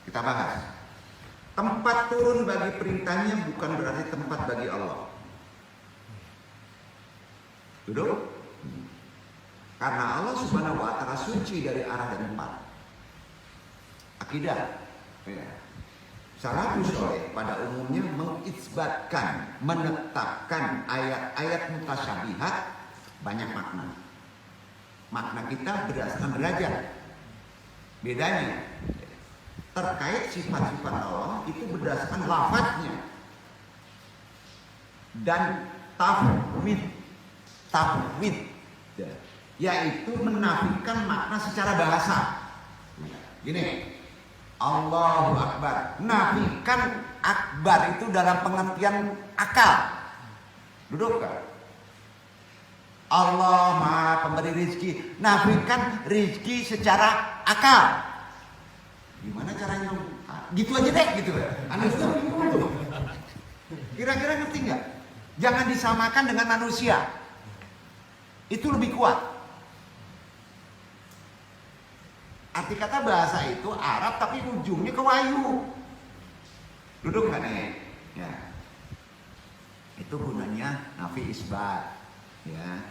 Kita bahas. Tempat turun bagi perintahnya bukan berarti tempat bagi Allah. Duduk. Karena Allah Subhanahu wa Ta'ala suci dari arah dan tempat. Akidah. Ya. Salafus soleh pada umumnya mengisbatkan, menetapkan ayat-ayat mutasyabihat banyak makna. Makna kita berdasarkan derajat. Bedanya terkait sifat-sifat Allah itu berdasarkan lafadznya dan tafwid, yaitu menafikan makna secara bahasa. Gini, Allahu Akbar, nafikan akbar itu dalam pengertian akal. Duduk kan? Allah Maha Pemberi rizki, nafikan rizki secara akal. Gimana caranya? Gitu aja deh, gitu. Anda sudah bingung. Kira-kira ngerti nggak? Jangan disamakan dengan manusia. Itu lebih kuat. Arti kata bahasa itu Arab tapi ujungnya ke Wahyu. Duduk nggak nih? Ya. Itu gunanya nafi isbat. Ya.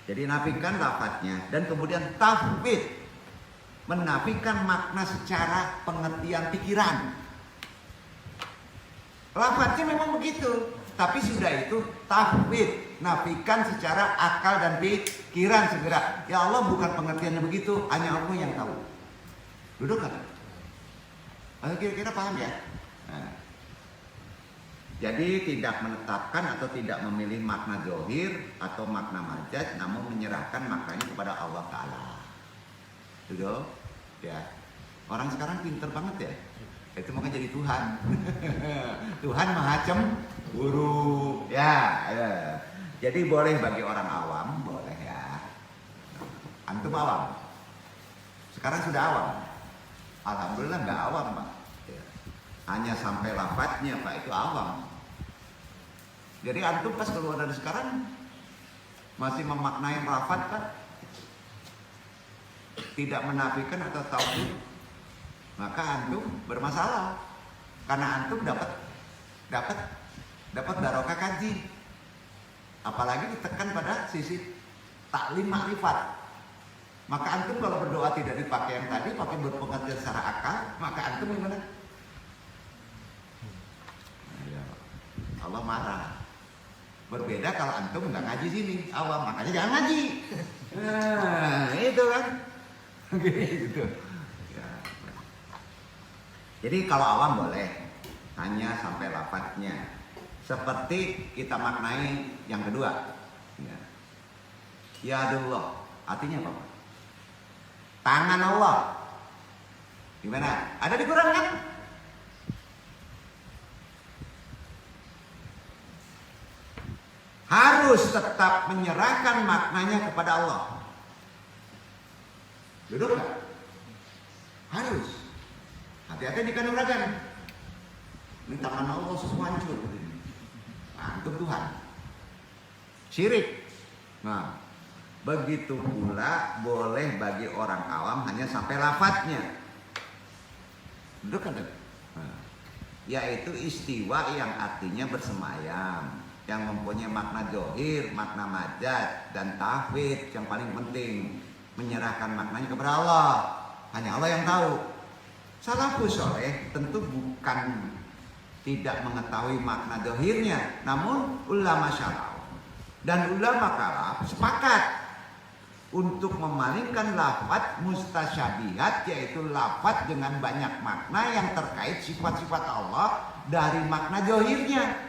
Jadi nafikan lafadznya dan kemudian tafwid, menafikan makna secara pengertian pikiran. Lafadznya memang begitu, tapi sudah itu tafwid, nafikan secara akal dan pikiran segera. Ya Allah, bukan pengertiannya begitu, hanya Allah yang tahu. Duduk kan? Kira-kira paham ya? Nah. Jadi tidak menetapkan atau tidak memilih makna zahir atau makna majaz, namun menyerahkan maknanya kepada Allah Ta'ala. Duduk. Ya, orang sekarang pinter banget ya. Itu makanya jadi Tuhan. Tuhan Maha Cemburu. Ya. Jadi boleh bagi orang awam, boleh ya. Antum awam. Sekarang sudah awam. Alhamdulillah nggak awam, Pak. Ya. Hanya sampai lafadznya, Pak, itu awam. Jadi antum pas keluar dari sekarang masih memaknai lafadz, Pak. Tidak menafikan atau tauhid, maka antum bermasalah karena antum dapat barokah kaji, apalagi ditekan pada sisi taklim makrifat. Maka antum kalau berdoa tidak dipakai yang tadi, pakai berpengertian secara akal, maka antum gimana? Allah marah. Berbeda kalau antum nggak ngaji sini, awam, makanya jangan ngaji. Nah, itu kan. Gitu. Ya. Jadi kalau awam boleh, hanya sampai lafadznya. Seperti kita maknai yang kedua. Ya Allah, artinya apa? Tangan Allah. Gimana? Ada di Quran kan? Harus tetap menyerahkan maknanya kepada Allah. Duduk gak? Harus. Hati-hati di kanuragan. Ini tangan Allah semua hancur. Nah, untuk Tuhan. Syirik. Nah, begitu pula boleh bagi orang awam hanya sampai lafadznya. Duduk kan? Nah, yaitu istiwa yang artinya bersemayam, yang mempunyai makna zahir, makna majaz, dan tafwid yang paling penting. Menyerahkan maknanya kepada Allah. Hanya Allah yang tahu. Salafus soleh tentu bukan tidak mengetahui makna zahirnya, namun ulama syaraf dan ulama kalam sepakat untuk memalingkan lafaz mustasyabihat, yaitu lafaz dengan banyak makna yang terkait sifat-sifat Allah dari makna zahirnya.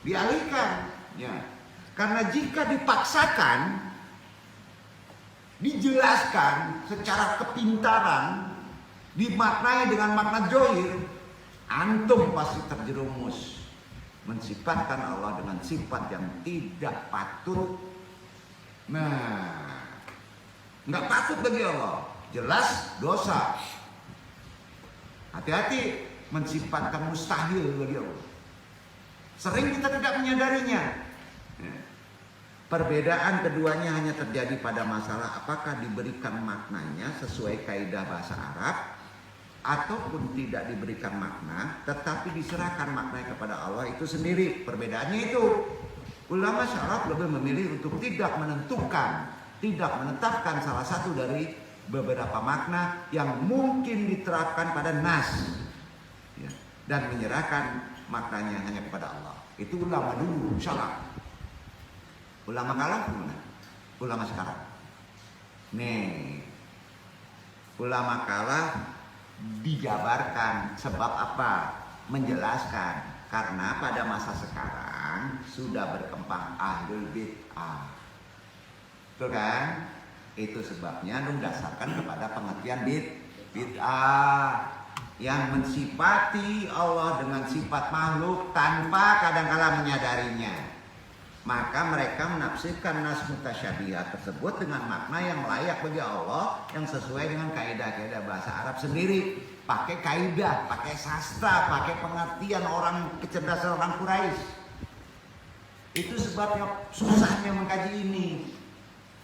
Dialihkan, ya. Karena jika dipaksakan dijelaskan secara kepintaran, dimaknai dengan makna zahir, antum pasti terjerumus mensifatkan Allah dengan sifat yang tidak patut. Nah, nggak patut bagi Allah, jelas dosa. Hati-hati mensifatkan mustahil bagi Allah. Sering kita tidak menyadarinya. Perbedaan keduanya hanya terjadi pada masalah apakah diberikan maknanya sesuai kaidah bahasa Arab ataupun tidak diberikan makna tetapi diserahkan maknanya kepada Allah itu sendiri. Perbedaannya itu. Ulama syaraf lebih memilih untuk tidak menentukan, tidak menetapkan salah satu dari beberapa makna yang mungkin diterapkan pada nas, ya, dan menyerahkan maknanya hanya kepada Allah. Itu ulama dulu syaraf. Ulama kalah gimana? Ulama sekarang. Nih, ulama kalah dijabarkan sebab apa? Menjelaskan karena pada masa sekarang sudah berkembang ahlul bid'ah. Betul kan? Itu sebabnya mendasarkan kepada pengertian bid'ah yang mensifati Allah dengan sifat makhluk tanpa kadang-kala menyadarinya. Maka mereka menafsirkan nas mutasyabihat tersebut dengan makna yang layak bagi Allah yang sesuai dengan kaidah-kaidah bahasa Arab sendiri. Pakai kaidah, pakai sastra, pakai pengertian orang kecerdasan orang Quraisy. Itu sebabnya susahnya mengkaji ini.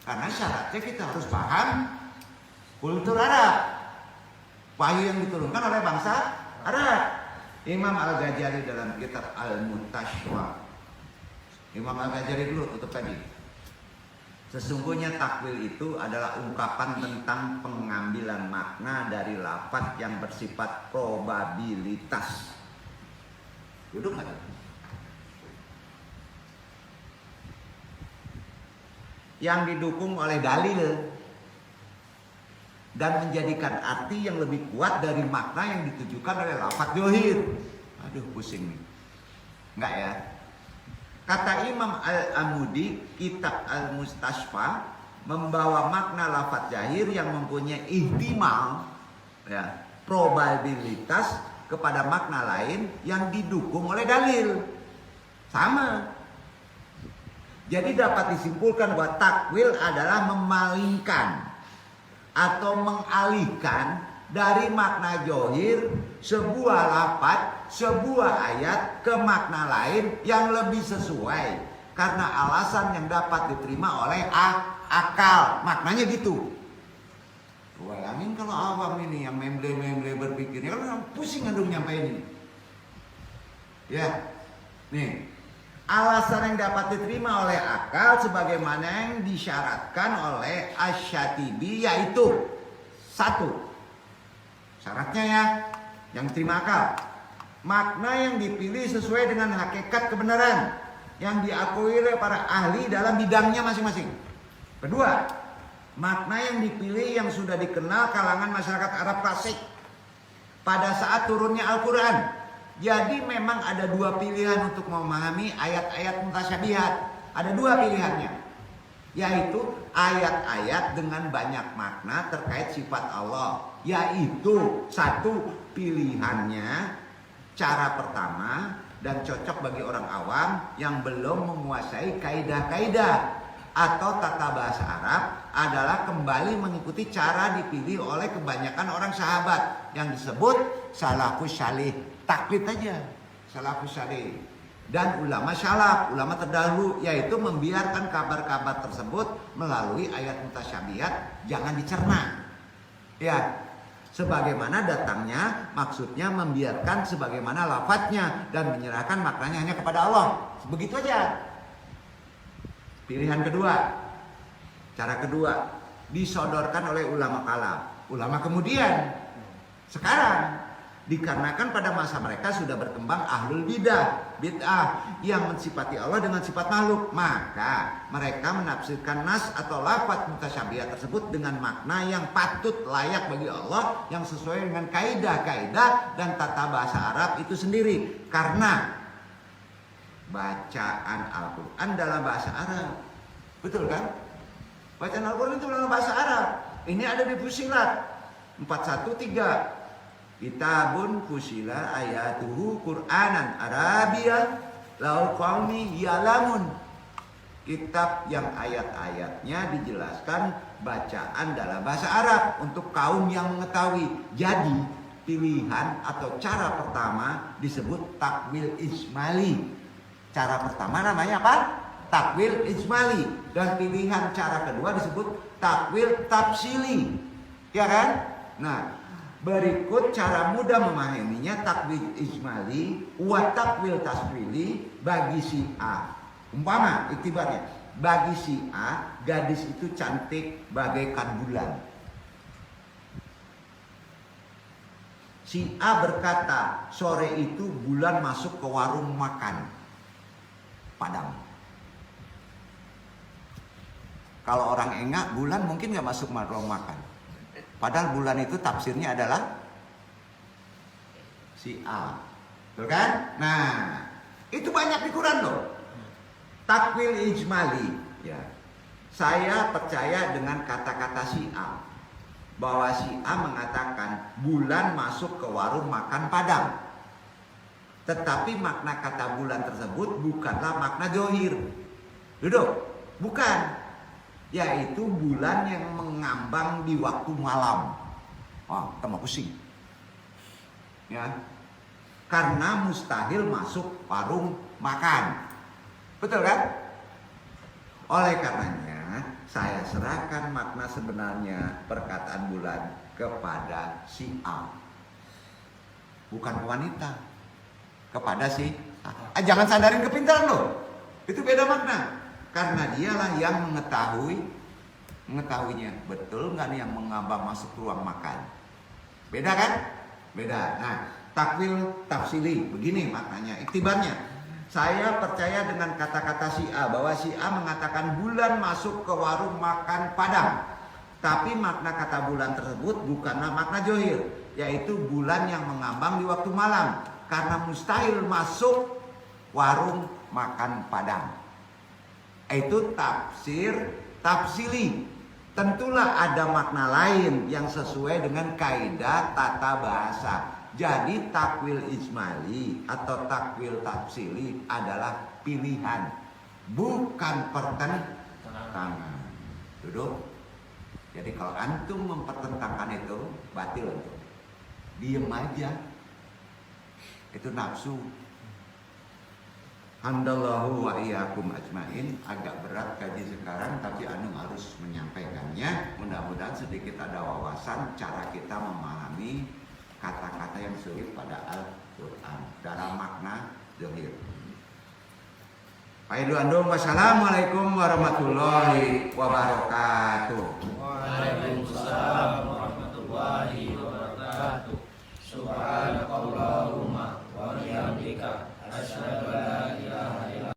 Karena syaratnya kita harus paham kultur Arab. Wahyu yang diturunkan oleh bangsa Arab. Imam Al-Ghazali dalam kitab Al-Muntashwa. Imam Al-Ghazali dulu tutup tadi. Sesungguhnya takwil itu adalah ungkapan tentang pengambilan makna dari lafaz yang bersifat probabilitas. Duduk nggak? Yang didukung oleh dalil dan menjadikan arti yang lebih kuat dari makna yang ditujukan oleh lafaz zahir. Aduh pusing nih. Enggak ya? Kata Imam Al-Amudi, kitab Al-Mustashfa membawa makna lafaz zahir yang mempunyai ihtimal, ya, probabilitas kepada makna lain yang didukung oleh dalil. Sama. Jadi dapat disimpulkan bahwa takwil adalah memalingkan atau mengalihkan dari makna zahir sebuah lafaz, sebuah ayat ke makna lain yang lebih sesuai karena alasan yang dapat diterima oleh akal. Maknanya gitu. Bayangin kalau awam ini yang memble-memble berpikirnya kan pusing ngandung nyampein ini. Ya. Nih. Alasan yang dapat diterima oleh akal sebagaimana yang disyaratkan oleh Asy-Syatibi yaitu satu. Syaratnya ya, yang diterima akal. Makna yang dipilih sesuai dengan hakikat kebenaran yang diakui oleh para ahli dalam bidangnya masing-masing. Kedua, makna yang dipilih yang sudah dikenal kalangan masyarakat Arab klasik pada saat turunnya Al-Quran. Jadi memang ada dua pilihan untuk memahami ayat-ayat mutasyabihat. Ada dua pilihannya, yaitu ayat-ayat dengan banyak makna terkait sifat Allah. Yaitu satu pilihannya, cara pertama dan cocok bagi orang awam yang belum menguasai kaidah-kaidah atau tata bahasa Arab adalah kembali mengikuti cara dipilih oleh kebanyakan orang sahabat yang disebut salafus salih. Taklid aja, salafus salih. Dan ulama salaf, ulama terdahulu, yaitu membiarkan kabar-kabar tersebut melalui ayat mutasyabihat jangan dicerna. Ya, sebagaimana datangnya, maksudnya membiarkan sebagaimana lafadznya dan menyerahkan maknanya hanya kepada Allah. Begitu aja. Pilihan kedua, cara kedua disodorkan oleh ulama kalam. Ulama kemudian, sekarang dikarenakan pada masa mereka sudah berkembang ahlul bid'ah yang mensifati Allah dengan sifat makhluk, maka mereka menafsirkan nas atau lafaz mutasyabihat tersebut dengan makna yang patut layak bagi Allah yang sesuai dengan kaidah-kaidah dan tata bahasa Arab itu sendiri. Karena bacaan Al-Quran dalam bahasa Arab, betul kan? Bacaan Al-Quran itu dalam bahasa Arab. Ini ada di Fusilat 413. Kitabun fusila ayatuhu Qur'anan Arabian laul qaumi ya'lamun. Kitab yang ayat-ayatnya dijelaskan bacaan dalam bahasa Arab untuk kaum yang mengetahui. Jadi pilihan atau cara pertama disebut takwil ismali. Cara pertama namanya apa? takwil ijmali, dan pilihan cara kedua disebut takwil tafsili, ya kan? Nah, berikut cara mudah memahaminya takwil ijmali wa takwil tafsili bagi si A. Umpama iktibarnya, bagi si A gadis itu cantik bagaikan bulan. Si A berkata, sore itu bulan masuk ke warung makan Padang. Kalau orang engak, bulan mungkin nggak masuk warung makan. Padahal bulan itu tafsirnya adalah si A. Betul kan? Nah, itu banyak di Quran loh. Takwil ijmali. Ya. Saya percaya dengan kata-kata si A. Bahwa si A mengatakan bulan masuk ke warung makan Padang. Tetapi makna kata bulan tersebut bukanlah makna zohir. Duduk, bukan. Yaitu bulan yang mengambang di waktu malam. Oh, tambah pusing. Ya. Karena mustahil masuk warung makan. Betul kan? Oleh karenanya saya serahkan makna sebenarnya perkataan bulan kepada si A. Bukan wanita. Kepada si A. Jangan sandarin kepintaran loh. Itu beda makna. Karena dialah yang mengetahuinya. Betul nggak nih yang mengambang masuk ruang makan? Beda kan? Beda. Nah, takwil tafsili. Begini maknanya, iktibarnya. Saya percaya dengan kata-kata si A bahwa si A mengatakan bulan masuk ke warung makan Padang. Tapi makna kata bulan tersebut bukanlah makna zohir, yaitu bulan yang mengambang di waktu malam. Karena mustahil masuk warung makan Padang. Itu tafsir tafsili. Tentulah ada makna lain yang sesuai dengan kaidah tata bahasa. Jadi takwil ijmali atau takwil tafsili adalah pilihan, bukan pertentangan. Duduk. Jadi kalau antum mempertentangkan itu batil antum. Diem aja. Itu nafsu. Hamdallahu wa iyyakum ajmain. Agak berat kaji sekarang, tapi anu harus menyampaikannya. Mudah-mudahan sedikit ada wawasan cara kita memahami kata-kata yang sulit pada Al-Quran dalam makna zahir. Wassalamualaikum warahmatullahi wabarakatuh. Waalaikumsalam warahmatullahi wabarakatuh.